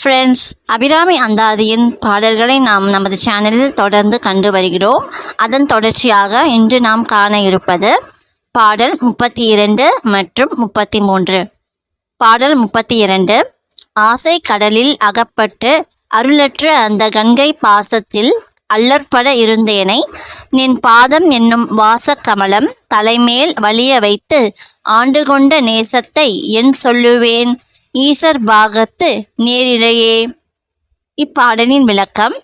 Friends, Abirami அந்தாதியின் பாடல்களை நாம் நமது சேனலில் தொடர்ந்து கண்டு வருகிறோம். அதன் தொடர்ச்சியாக இன்று நாம் காண இருப்பது பாடல் 32 மற்றும் 33. பாடல் 32. ஆசை கடலில் அகப்பட்டு அருளற்ற அந்த கங்கை பாசத்தில் அல்லற்பட இருந்தேனை நின் பாதம் என்னும் வாசக்கமலம் தலைமேல் வலிய வைத்து ஆண்டு கொண்ட நேசத்தை என் சொல்லுவேன் ஈசர் பாகத்து நேரிழையே. இப்பாடலின் விளக்கம்.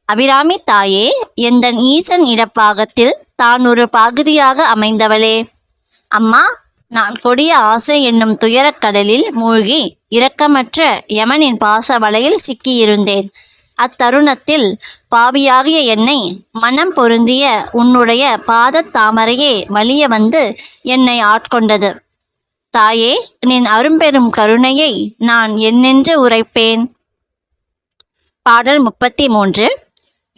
அபிராமி தாயே, எந்தன் ஈசன் இடப்பாகத்தில் தான் ஒரு பகுதியாக அமைந்தவளே. அம்மா, நான் கொடிய ஆசை என்னும் துயரக் கடலில் மூழ்கி இரக்கமற்ற யமனின் பாச வலையில் சிக்கியிருந்தேன். அத்தருணத்தில் பாவியாகிய என்னை மனம் பொருந்திய உன்னுடைய பாதத் தாமரையே வலிய வந்து என்னை ஆட்கொண்டது. தாயே, நின் அரும்பெரும் கருணையை நான் என்னென்று உரைப்பேன். பாடல் 33.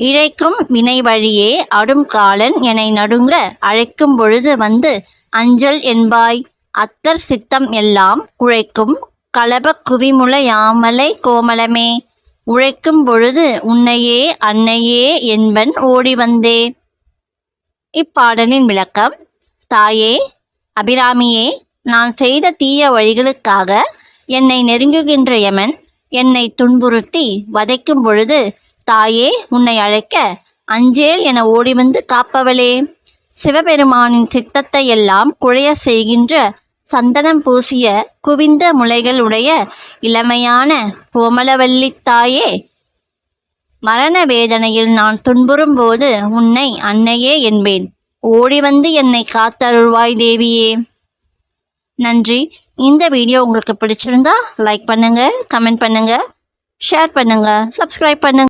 இழைக்கும் வினை வழியே அடும் காலன் என்னை நடுங்க அழைக்கும் பொழுது வந்து அஞ்சல் என்பாய். அத்தர் சித்தம் எல்லாம் குழைக்கும் கலப குவிமுல யாமலை கோமலமே. உழைக்கும் பொழுது உன்னையே அன்னையே என்பன் ஓடி வந்தே. இப்பாடலின் விளக்கம். தாயே, அபிராமியே, நான் செய்த தீய வழிகளுக்காக என்னை நெருங்குகின்ற யமன் என்னை துன்புறுத்தி வதைக்கும் பொழுது தாயே, உன்னை அழைக்க அஞ்சேல் என ஓடி வந்து காப்பவளே. சிவபெருமானின் சித்தத்தை எல்லாம் குழைய செய்கின்ற சந்தனம் பூசிய குவிந்த முலைகள் உடைய இளமையான கோமலவல்லி தாயே, மரண வேதனையில் நான் துன்புறும் போது உன்னை அன்னையே என்பேன். ஓடி வந்து என்னை காத்தருள்வாய் தேவியே. நன்றி. இந்த வீடியோ உங்களுக்கு பிடிச்சிருந்தா லைக் பண்ணுங்கள், கமெண்ட் பண்ணுங்கள், ஷேர் பண்ணுங்கள், சப்ஸ்கிரைப் பண்ணுங்கள்.